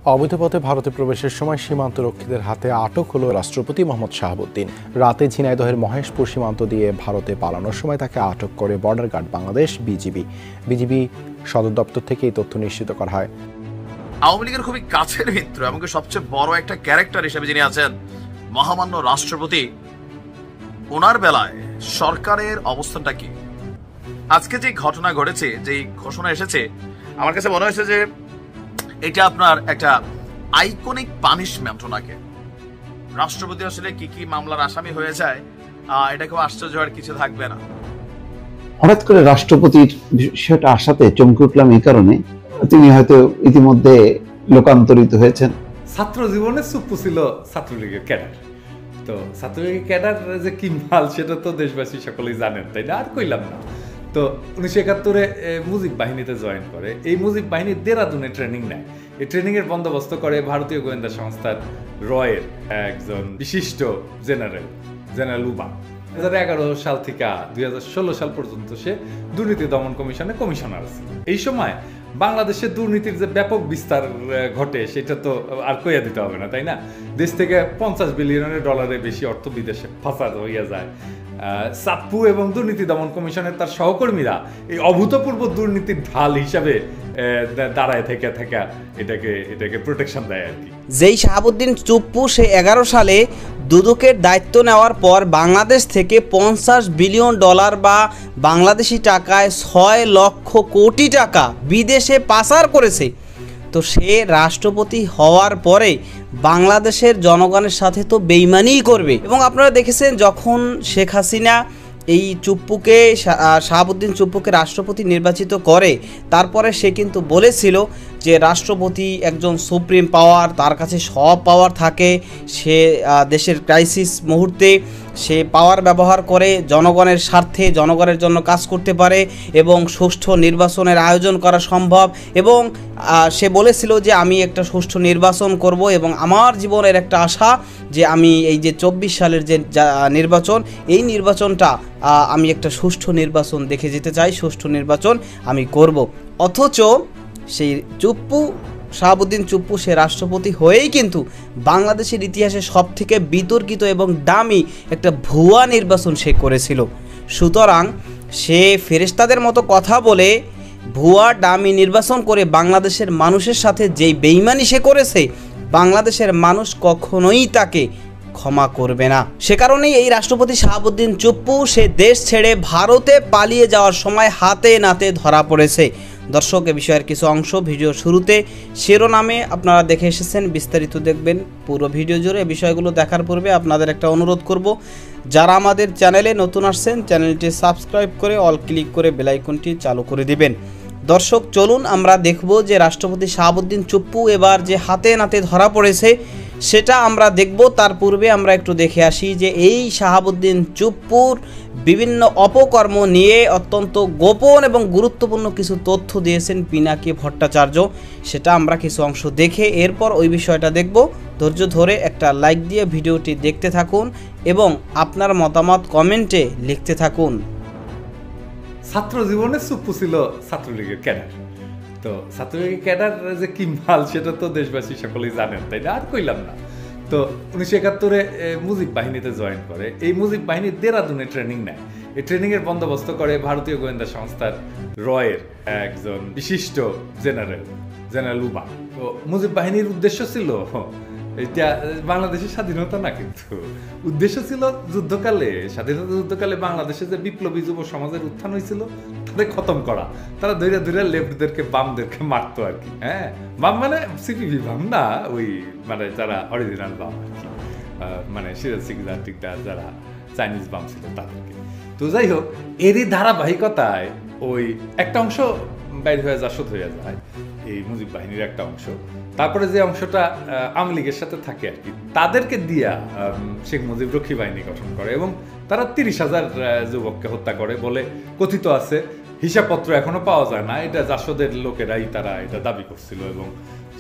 অবৈধ পথে ভারতে প্রবেশের সময় সীমান্তরক্ষীদের হাতে আটক হলো রাষ্ট্রপতি মোহাম্মদ শাহাবুদ্দিন। রাতে ঝিনাইদহের মহেশপুর সীমান্ত দিয়ে ভারতে পালানোর সময় তাকে আটক করে বর্ডার গার্ড বাংলাদেশ বিজিবি সদর দপ্তর থেকে এই তথ্য নিশ্চিত করা হয়। আওয়ামী লীগের খুবই কাছের মিত্র এমনকি সবচেয়ে বড় একটা ক্যারেক্টার হিসেবে যিনি আছেন মহামান্য রাষ্ট্রপতি, ওনার বেলায় সরকারের অবস্থানটা কি? আজকে যে ঘটনা ঘটেছে, যে ঘোষণা এসেছে, আমার কাছে মনে হয়েছে যে এটা আপনার একটা আইকনিক পানিশমেন্ট। ওনাকে রাষ্ট্রপতি আসলে কি কি মামলার আসামি হয়ে যায়, এটা খুব আশ্চর্য হওয়ার কিছু থাকবে না। হঠাৎ করে রাষ্ট্রপতির বিষয়টা আসাতে চমকে উঠলাম এই কারণে, তিনি হয়তো ইতিমধ্যে লোকান্তরিত হয়েছেন। ছাত্র জীবনে চুপ্পু ছিল ছাত্রলীগের ক্যাডার। তো ছাত্রলীগের ক্যাডার যে কি মাল সেটা তো দেশবাসী সকলেই জানেন, তাই না? আর কইলাম না। তো 1971-এ মুজিব বাহিনীতে জয়েন করে। এই মুজিব বাহিনী দেরাদুনে ট্রেনিং নেয়। এই ট্রেনিংয়ের বন্দোবস্ত করে ভারতীয় গোয়েন্দা সংস্থার রয়ের একজন বিশিষ্ট জেনারেল উবা। 2011 সাল থেকে 2016 সাল পর্যন্ত সে দুর্নীতি দমন কমিশনে কমিশনার আছে। এই সময় বাংলাদেশে দুর্নীতির যে ব্যাপক বিস্তার ঘটে সেটা তো আর কইয়া দিতে হবে না, তাই না? দেশ থেকে $50 বিলিয়ন বেশি অর্থ বিদেশে পাচার হইয়া যায়। সাপ্পু এবং দুর্নীতি দমন কমিশনের তার সহকর্মীরা এই অভূতপূর্ব দুর্নীতির ঢাল হিসাবে দাঁড়ায় থেকে এটাকে প্রোটেকশন দেয় আর কি। যেই শাহাবুদ্দিন চুপ্পু সে 11 সালে দুদকের দায়িত্ব নেওয়ার পর বাংলাদেশ থেকে $50 বিলিয়ন বা বাংলাদেশি টাকায় 6 লক্ষ কোটি টাকা বিদেশে পাচার করেছে। তো সে রাষ্ট্রপতি হওয়ার পরে বাংলাদেশের জনগণের সাথে তো বেইমানিই করবে। এবং আপনারা দেখেছেন যখন শেখ হাসিনা এই শাহাবুদ্দিন চুপ্পুকে রাষ্ট্রপতি নির্বাচিত করে, তারপরে সে কিন্তু বলেছিল যে রাষ্ট্রপতি একজন সুপ্রিম পাওয়ার, তার কাছে সব পাওয়ার থাকে, সে দেশের ক্রাইসিস মুহূর্তে সে পাওয়ার ব্যবহার করে জনগণের স্বার্থে জনগণের জন্য কাজ করতে পারে এবং সুষ্ঠু নির্বাচনের আয়োজন করা সম্ভব। এবং সে বলেছিল যে আমি একটা সুষ্ঠু নির্বাচন করব এবং আমার জীবনের একটা আশা যে আমি এই যে 24 সালের যে নির্বাচন, এই নির্বাচনটা আমি একটা সুষ্ঠু নির্বাচন দেখে যেতে চাই, সুষ্ঠু নির্বাচন আমি করব। অথচ সেই শাহাবুদ্দিন চুপ্পু সে রাষ্ট্রপতি হয়েই কিন্তু বাংলাদেশের ইতিহাসে সবথেকে বিতর্কিত এবং দামি একটা ভুয়া নির্বাচন সে করেছিল। সুতরাং সে ফেরেশতাদের মতো কথা বলে ভুয়া দামি নির্বাচন করে বাংলাদেশের মানুষের সাথে যেই বেইমানি সে করেছে, বাংলাদেশের মানুষ কখনোই তাকে ক্ষমা করবে না। সে কারণেই এই রাষ্ট্রপতি শাহাবুদ্দিন চুপ্পু সে দেশ ছেড়ে ভারতে পালিয়ে যাওয়ার সময় হাতে নাতে ধরা পড়েছে। দর্শক, এ বিষয়ের কিছু অংশ ভিডিও শুরুতে শিরোনামে আপনারা দেখে এসেছেন, বিস্তারিত দেখবেন পুরো ভিডিও জুড়ে। বিষয়গুলো দেখার পূর্বে আপনাদের একটা অনুরোধ করব, যারা আমাদের চ্যানেলে নতুন আসছেন চ্যানেলটি সাবস্ক্রাইব করে অল ক্লিক করে বেল আইকনটি চালু করে দিবেন। দর্শক, চলুন আমরা দেখব যে রাষ্ট্রপতি শাহাবুদ্দিন চুপ্পু এবার যে হাতে নাতে ধরা পড়েছে সেটা আমরা দেখব। তার পূর্বে আমরা একটু দেখে আসি যে এই শাহাবুদ্দিন চুপ্পুর বিভিন্ন অপকর্ম নিয়ে অত্যন্ত গোপন এবং গুরুত্বপূর্ণ কিছু তথ্য দিয়েছেন পিনাকি ভট্টাচার্য। সেটা আমরা কিছু অংশ দেখে এরপর ওই বিষয়টা দেখব। ধৈর্য ধরে একটা লাইক দিয়ে ভিডিওটি দেখতে থাকুন এবং আপনার মতামত কমেন্টে লিখতে থাকুন। ছাত্র জীবনে চুপ্পু ছিল ছাত্রলীগের ক্যাডার। তো ছাত্রলীগের ক্যাডার যে কি মাল সেটা তো দেশবাসী সকলেই জানেন, তাই না? আর কইলাম না। তো 1971-এ মুজিব বাহিনীতে জয়েন করে। এই মুজিব বাহিনী দেরাদুনে ট্রেনিং নেয়। এই ট্রেনিংয়ের বন্দোবস্ত করে ভারতীয় গোয়েন্দা সংস্থার রয়ের একজন বিশিষ্ট জেনারেল উবা। তো মুজিব বাহিনীর উদ্দেশ্য ছিল এটা বাংলাদেশের স্বাধীনতা না, কিন্তু উদ্দেশ্য ছিল স্বাধীনতা যুদ্ধকালে বাংলাদেশে যে বিপ্লবী যুব সমাজের উত্থান হয়েছিল তাদের খতম করা। তারা ধরে লেফটদেরকে বামদেরকে মারতো আর কি। হ্যাঁ, বাম মানে সিপিবি বাম না, ওই মানে যারা অরিজিনাল বাম আর কি, মানে সিরাজ সিং টিকদার যারা চাইনিজ বাম ছিল তাদেরকে। তো যাই হোক, এরই ধারাবাহিকতায় ওই একটা অংশ বাইরে হয়ে জাসদ হয়ে যায়, এই মুজিব বাহিনীর একটা অংশ। তারপরে যে অংশটা আওয়ামী লীগের সাথে থাকে আর কি, তাদেরকে দিয়া শেখ মুজিব রক্ষী বাহিনী গঠন করে এবং তারা 30,000 যুবককে হত্যা করে বলে কথিত আছে। হিসাবপত্র এখনো পাওয়া যায় না, এটা জাসদের লোকেরাই তারা এটা দাবি করছিল এবং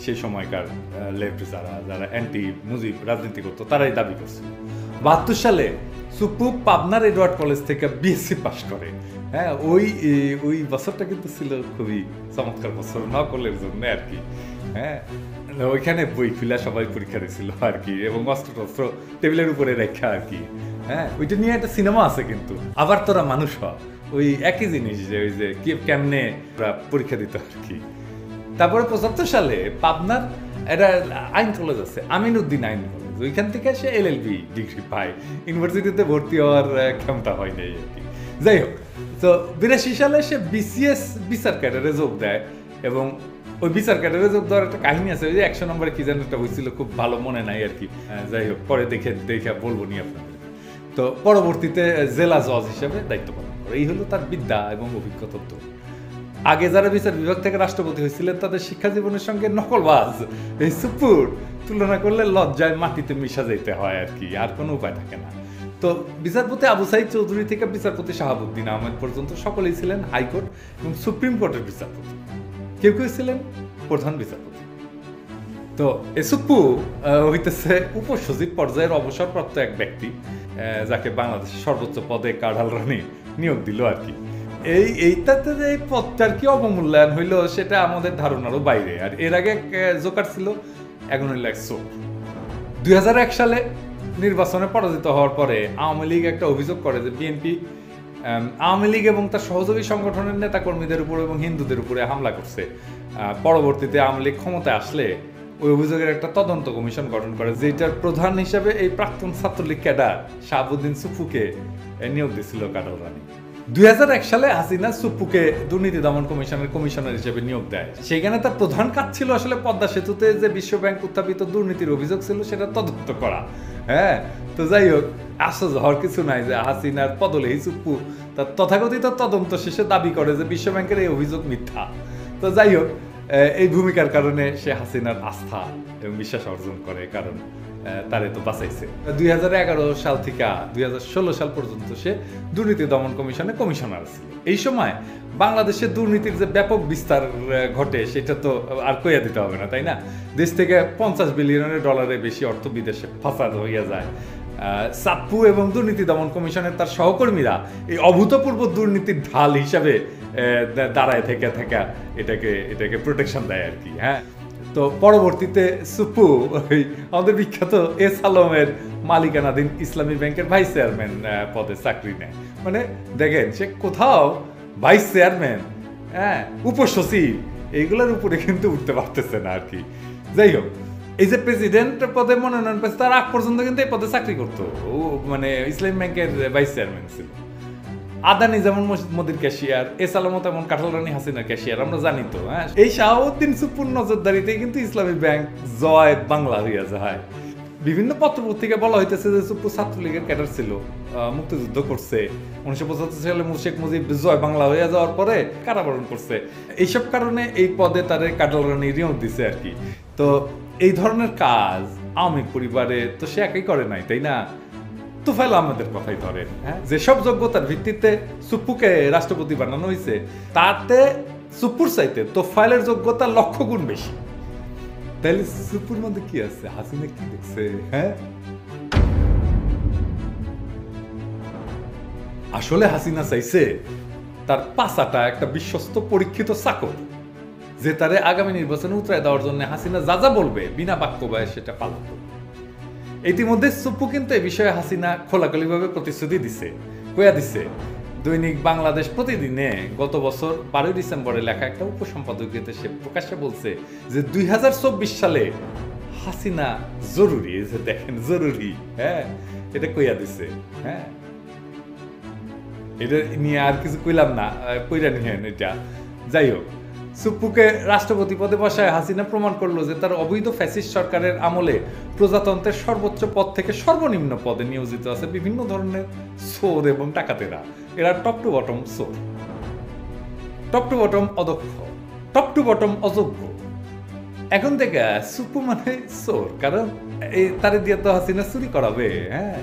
সেই সময়কার লেফট যারা অ্যান্টি মুজিব রাজনীতি করতো তারাই দাবি করছিল। 72 সালে চুপ্পু পাবনার এডওয়ার্ড কলেজ থেকে বিএসসি পাশ করে। হ্যাঁ, ওই বছরটা কিন্তু ছিল খুবই চমৎকার বছর নকলের জন্য আর কি। হ্যাঁ, ওইখানে বই খুলে সবাই পরীক্ষা দিয়েছিল আর কি, এবং অস্ত্র টস্ত্র টেবিলের উপরে রেখা আর কি। হ্যাঁ, ওইটা নিয়ে একটা সিনেমা আছে কিন্তু, আবার তোরা মানুষ হ, ওই একই জিনিস, যে ওই যে কেমনে পরীক্ষা দিত আর কি। তারপরে 75 সালে পাবনার একটা আইন কলেজ আছে, আমিনউদ্দিন আইন কলেজ, ওইখান থেকে সে LLB ডিগ্রি পায়, ইউনিভার্সিটিতে ভর্তি হওয়ার ক্ষমতা হয় নাই আর কি। যাই হোক, তো 82 সালে সে BCS বিচার ক্যাডারে যোগ দেয়, এবং ওই বিচার ক্যাডারে যোগ দেওয়ার একটা কাহিনী আছে, ওই যে 100 নম্বরে কি যেন একটা হয়েছিল, খুব ভালো মনে নাই আর কি। যাই হোক, পরে দেখে বলবো নি আপনাদের। তো পরবর্তীতে জেলা জজ হিসেবে দায়িত্ব পালন করে, এই হলো তার বিদ্যা এবং অভিজ্ঞতা। তো আগে যারা বিচার বিভাগ থেকে রাষ্ট্রপতি হয়েছিলেন তাদের শিক্ষা জীবনের সঙ্গে নকলবাজ এই সুপুর তুলনা করলে লজ্জায় মাটিতে মিশা যেতে হয় আর কি, আর কোনো উপায় থাকে না। তো বিচারপতি আবু সাইদ চৌধুরী থেকে বিচারপতি শাহাবুদ্দিন আহমেদ পর্যন্ত সকলেই ছিলেন হাইকোর্ট এবং সুপ্রিম কোর্টের বিচারপতি, কেউ কেউ ছিলেন প্রধান বিচারপতি। তো এ সুপ্পু হইতেছে উপসচিব পর্যায়ের অবসরপ্রাপ্ত এক ব্যক্তি, যাকে বাংলাদেশের সর্বোচ্চ পদে কাঢ়াল রানী নিয়োগ দিল আর কি। এইটাতে যে এই পদটার কি অবমূল্যায়ন হইলো সেটা আমাদের ধারণারও বাইরে। আর এর আগে জোকার ছিল, এখন হইল এক চোর। 2001 সালে নির্বাচনে পরাজিত হওয়ার পরে আওয়ামী লীগ একটা অভিযোগ করে যে বিএনপি আওয়ামী লীগ এবং তার সহযোগী সংগঠনের নেতাকর্মীদের উপর এবং হিন্দুদের উপরে হামলা করছে। পরবর্তীতে আওয়ামী লীগ ক্ষমতায় আসলে ওই অভিযোগের একটা তদন্ত কমিশন গঠন করে, যেটার প্রধান হিসেবে এই প্রাক্তন ছাত্রলীগ ক্যাডার শাহাবুদ্দিন সুপ্পুকে নিয়োগ দিয়েছিল কাঢ়াল রানী। 2001 সালে হাসিনা সুপ্পুকে দুর্নীতি দমন কমিশনের কমিশনার হিসেবে নিয়োগ দেয়। সেখানে তার প্রধান কাজ ছিল আসলে পদ্মা সেতুতে যে বিশ্ব ব্যাংক উত্থাপিত দুর্নীতির অভিযোগ ছিল সেটা তদন্ত করা। হ্যাঁ, তো যাই হোক, আশ্চর্য হওয়ার কিছু নাই যে হাসিনার পদলেহি সুপ্পু তার তথাকথিত তদন্ত শেষে দাবি করে যে বিশ্ব ব্যাংকের এই অভিযোগ মিথ্যা। তো যাই হোক, এই ভূমিকার কারণে সে হাসিনার আস্থা এবং বিশ্বাস অর্জন করে, কারণ তারে তো বাঁচাইছে। 2011 সাল থেকে 2016 সাল পর্যন্ত সে দুর্নীতি দমন কমিশনে কমিশনার ছিল। এই সময় বাংলাদেশে দুর্নীতির যে ব্যাপক বিস্তার ঘটে সেটা তো আর কইয়া দিতে হবে না, তাই না? দেশ থেকে $50 বিলিয়নের বেশি অর্থ বিদেশে ফাসাদ হইয়া যায়। সাপ্পু এবং দুর্নীতি দমন কমিশনের তার সহকর্মীরা এই অভূতপূর্ব দুর্নীতির ঢাল হিসাবে দাঁড়ায় থেকে এটাকে প্রোটেকশন দেয় আর কি। হ্যাঁ, তো পরবর্তীতে সুপ্পু আমাদের বিখ্যাত এস আলমের মালিকানাধীন ইসলামী ব্যাংকের ভাইস চেয়ারম্যান পদে চাকরি নেয়। মানে দেখেন, সে কোথাও ভাইস চেয়ারম্যান, হ্যাঁ, উপসচিব, এইগুলোর উপরে কিন্তু উঠতে পারতেছে না আর কি। যাই হোক, এই যে প্রেসিডেন্ট পদে মনোনয়ন পেয়েছে তার আগ পর্যন্ত কিন্তু এই পদে চাকরি করতো, ও মানে ইসলামী ব্যাংকের ভাইস চেয়ারম্যান ছিল। আদানি যেমন মোদির ক্যাশিয়ার, এস আলম তেমন কাঁঠাল রানী হাসিনার ক্যাশিয়ার, আমরা জানি তো। হ্যাঁ, এই শাহাবুদ্দিন সুপ্পুর নজরদারিতে কিন্তু ইসলামী ব্যাংক জয় বাংলা হইয়া যায়। বিভিন্ন পত্রপত্রিকা বলা হইতেছে যে সুপ্পু ছাত্রলীগের ক্যাডার ছিল, মুক্তিযুদ্ধ করছে, 1975 সালে শেখ মুজিব জয় বাংলা হইয়া যাওয়ার পরে কারাবরণ করছে। এইসব কারণে এই পদে তারে কাঁঠাল রানী নিয়োগ দিছে আর কি। তো এই ধরনের কাজ আওয়ামী পরিবারে তো সে একাই করে নাই, তাই না? তোফায়েল আহমেদের কথাই ধরেন, হ্যাঁ, যেসব যোগ্যতার ভিত্তিতে সুপ্পুকে রাষ্ট্রপতি বানানো হয়েছে তাতে সুপ্পুর চাইতে তোফায়েলের যোগ্যতা 100 গুণ বেশি। তাহলে সুপ্পুর মধ্যে কি আছে? হাসিনা কি দেখছে? হ্যাঁ, আসলে হাসিনা চাইছে তার পাশাটা একটা বিশ্বস্ত পরীক্ষিত চাকর, যে তারে আগামী নির্বাচনে উতরায় দেওয়ার জন্য হাসিনা যা যা বলবে বিনা বাক্য ব্যয়ে সেটা পালন করবে। ইতিমধ্যে সুপ্পু কিন্তু এই বিষয়ে হাসিনা খোলাখুলিভাবে প্রতিশ্রুতি দিছে, কইয়া দিছে। দৈনিক বাংলাদেশ প্রতিদিনে গত বছর 12 ডিসেম্বরে লেখা একটা উপসম্পাদকীয়তে সে প্রকাশ্যে বলছে যে 2024 সালে হাসিনা জরুরি, যে দেখেন জরুরি, হ্যাঁ, এটা কইয়া দিছে। হ্যাঁ, এটা নিয়ে আর কিছু কইলাম না, কইরা নিয়েন এটা। যাই হোক, সুপ্পুকে রাষ্ট্রপতি পদে বসায় হাসিনা প্রমাণ করলো যে তার অবৈধ ফ্যাসিস্ট সরকারের আমলে প্রজাতন্ত্রের সর্বোচ্চ পদ থেকে সর্বনিম্ন পদে নিয়োজিত আছে বিভিন্ন ধরনের চোর এবং ডাকাতেরা। এরা টপ টু বটম চোর, টপ টু বটম অদক্ষ, টপ টু বটম অযোগ্য। এখন থেকে সুপ্পু মানে চোর, কারণ এই তারে দিয়ে তো হাসিনা চুরি করাবে। হ্যাঁ,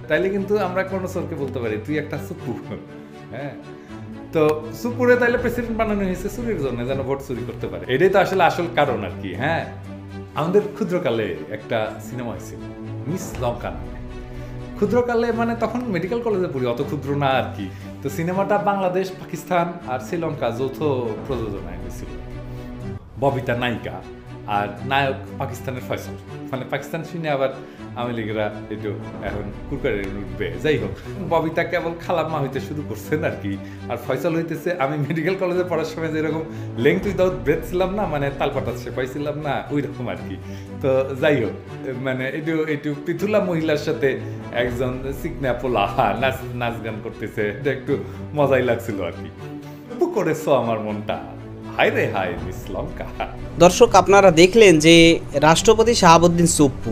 তাইলে কিন্তু আমরা কোনো চোরকে বলতে পারি তুই একটা সুপ্পু। হ্যাঁ, তো সুপুরে তাইলে প্রেসিডেন্ট বানানো হয়েছে চুরির জন্য, যেন ভোট চুরি করতে পারে। এটাই তো আসলে আসল কারণ আর কি। হ্যাঁ, আমাদের ক্ষুদ্রকালে একটা সিনেমা হয়েছিল মিস লঙ্কা, ক্ষুদ্রকালে মানে তখন মেডিকেল কলেজে পড়ি, অত ক্ষুদ্র না আর কি। তো সিনেমাটা বাংলাদেশ, পাকিস্তান আর শ্রীলঙ্কা যৌথ প্রযোজনায় হয়েছিল। ববিতা নায়িকা আর নায়ক পাকিস্তানের ফয়সাল, মানে পাকিস্তান শুনে আবার আওয়ামী লীগেরা একটু এখন কুরকারে উঠবে। যাই হোক, ববিতা কেবল খালাম্মা হইতে শুরু করছেন আর কি, আর ফয়সাল হইতেছে আমি মেডিকেল কলেজে পড়ার সময় যেরকম লেংথ উইদাউট ব্রেথ ছিলাম না, মানে তালপাটা সে পাইছিলাম না, ওই রকম আর কি। তো যাই হোক, মানে একটু পিথুলা মহিলার সাথে একজন সিকনা পোলা নাচ গান করতেছে, এটা একটু মজাই লাগছিল আর কি। করেছো আমার মনটা, হায় রে হায় মিস লঙ্কা। দর্শক, আপনারা দেখলেন যে রাষ্ট্রপতি শাহাবুদ্দিন চুপ্পু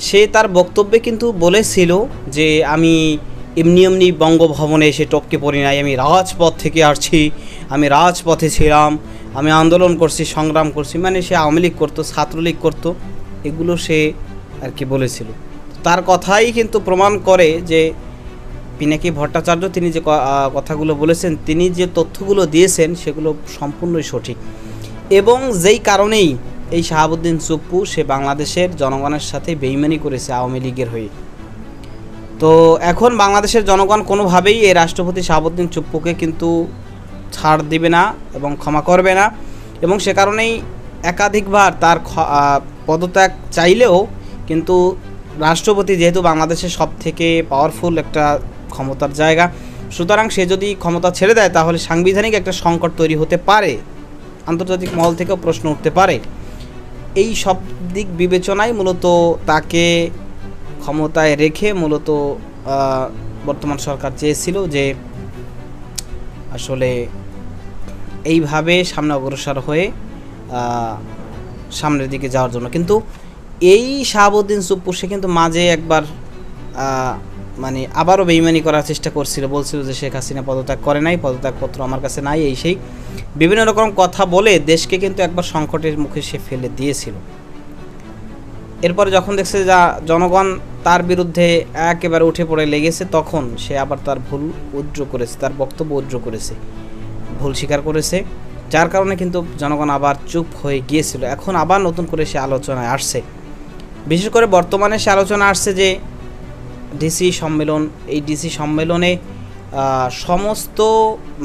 সে তার বক্তব্যে কিন্তু বলেছিল যে আমি এমনি বঙ্গভবনে এসে টপকে পড়ি নাই, আমি রাজপথ থেকে আসছি, আমি রাজপথে ছিলাম, আমি আন্দোলন করছি, সংগ্রাম করছি। মানে সে আওয়ামী লীগ করতো, ছাত্রলীগ করতো, এগুলো সে আর কি বলেছিল। তার কথাই কিন্তু প্রমাণ করে যে পিনাকি ভট্টাচার্য তিনি যে কথাগুলো বলেছেন, তিনি যে তথ্যগুলো দিয়েছেন সেগুলো সম্পূর্ণই সঠিক। এবং যেই কারণেই এই শাহাবুদ্দিন চুপ্পু সে বাংলাদেশের জনগণের সাথে বেইমানি করেছে আওয়ামী লীগের হয়ে। তো এখন বাংলাদেশের জনগণ কোনোভাবেই এই রাষ্ট্রপতি শাহাবুদ্দিন চুপ্পুকে কিন্তু ছাড় দিবে না এবং ক্ষমা করবে না। এবং সে কারণেই একাধিকবার তার পদত্যাগ চাইলেও কিন্তু রাষ্ট্রপতি যেহেতু বাংলাদেশের সবথেকে পাওয়ারফুল একটা ক্ষমতার জায়গা, সুতরাং সে যদি ক্ষমতা ছেড়ে দেয় তাহলে সাংবিধানিক একটা সংকট তৈরি হতে পারে, আন্তর্জাতিক মহল থেকেও প্রশ্ন উঠতে পারে। এই সব দিক বিবেচনায় মূলত তাকে ক্ষমতায় রেখে মূলত বর্তমান সরকার চেয়েছিল যে আসলে এইভাবে সামনে অগ্রসর হয়ে সামনের দিকে যাওয়ার জন্য। কিন্তু এই শাহাবুদ্দিন চুপ্পু সে কিন্তু মাঝে একবার মানে আবারও বেইমানি করার চেষ্টা করছিল, বলছিল যে শেখ হাসিনা পদত্যাগ করে নাই, পদত্যাগপত্র আমার কাছে নাই, এই সেই বিভিন্ন রকম কথা বলে দেশকে কিন্তু একবার সংকটের মুখে সে ফেলে দিয়েছিল। এরপরে যখন দেখছে যা জনগণ তার বিরুদ্ধে একেবারে উঠে পড়ে লেগেছে, তখন সে আবার তার ভুল উদ্র করেছে, তার বক্তব্য উদ্র করেছে, ভুল স্বীকার করেছে, যার কারণে কিন্তু জনগণ আবার চুপ হয়ে গিয়েছিল। এখন আবার নতুন করে সে আলোচনায় আসছে। বিশেষ করে বর্তমানে সে আলোচনা আসছে যে ডিসি সম্মেলন, এই ডিসি সম্মেলনে সমস্ত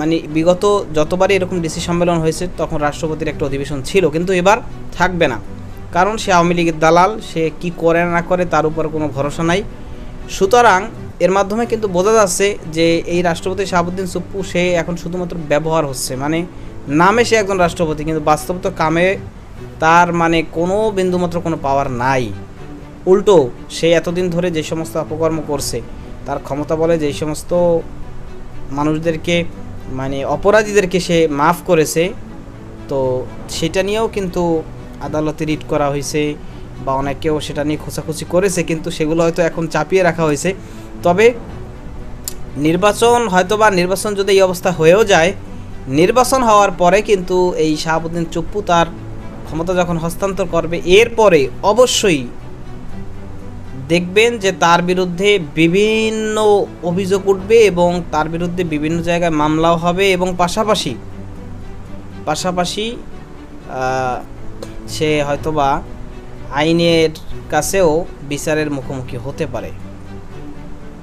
মানে বিগত যতবারই এরকম ডিসি সম্মেলন হয়েছে তখন রাষ্ট্রপতির একটা অধিবেশন ছিল, কিন্তু এবার থাকবে না, কারণ সে আওয়ামী লীগের দালাল, সে কি করে না করে তার উপর কোনো ভরসা নাই। সুতরাং এর মাধ্যমে কিন্তু বোঝা যাচ্ছে যে এই রাষ্ট্রপতি শাহাবুদ্দিন চুপ্পু সে এখন শুধুমাত্র ব্যবহার হচ্ছে, মানে নামে সে একজন রাষ্ট্রপতি, কিন্তু বাস্তবত কামে তার মানে কোনো বিন্দুমাত্র কোনো পাওয়ার নাই। উল্টো সে এতদিন ধরে যে সমস্ত অপকর্ম করছে, তার ক্ষমতা বলে যেই সমস্ত মানুষদেরকে মানে অপরাধীদেরকে সে মাফ করেছে, তো সেটা নিয়েও কিন্তু আদালতে রিট করা হয়েছে বা অনেকেও সেটা নিয়ে খোঁচাখুচি করেছে, কিন্তু সেগুলো হয়তো এখন চাপিয়ে রাখা হয়েছে। তবে নির্বাচন যদি এই অবস্থা হয়েও যায়, নির্বাচন হওয়ার পরে কিন্তু এই শাহাবুদ্দিন চুপ্পু তার ক্ষমতা যখন হস্তান্তর করবে, এরপরে অবশ্যই দেখবেন যে তার বিরুদ্ধে বিভিন্ন অভিযোগ উঠবে এবং তার বিরুদ্ধে বিভিন্ন জায়গায় মামলাও হবে, এবং পাশাপাশি সে হয়তোবা আইনের কাছেও বিচারের মুখোমুখি হতে পারে,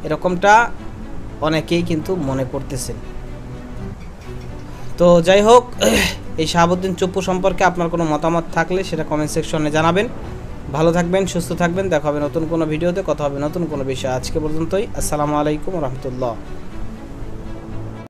এরকমটা অনেকেই কিন্তু মনে করতেছেন। তো যাই হোক, এই শাহাবুদ্দিন চুপ্পু সম্পর্কে আপনার কোনো মতামত থাকলে সেটা কমেন্ট সেকশনে জানাবেন। ভালো থাকবেন, সুস্থ থাকবেন, দেখা হবে নতুন কোনো ভিডিওতে, কথা হবে নতুন কোনো বিষয়। আজকে পর্যন্তই, আসসালামু আলাইকুম রহমতুল্লাহ।